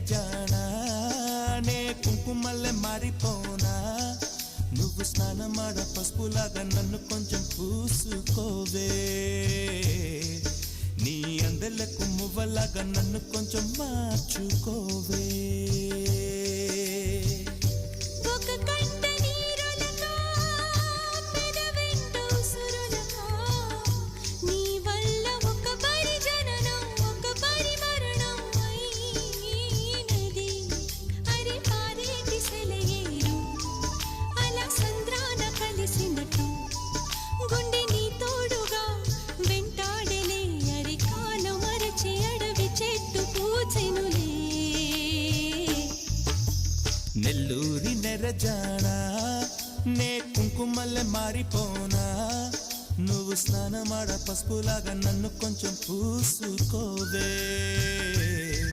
నెరజానా నే కుంకుమల్లె మారిపోనా నువ్వు స్నానమాడ పసుపులాగా నన్ను కొంచెం పూసుకోవే నీ అందెలకు మువ్వలాగా నన్ను కొంచెం మార్చుకోవే నెల్లూరి నెరజానా నే కుంకుమల్లె మారిపోనా నువ్వు స్నానమాడ పసుపులాగా నన్ను కొంచెం పూసుకోవే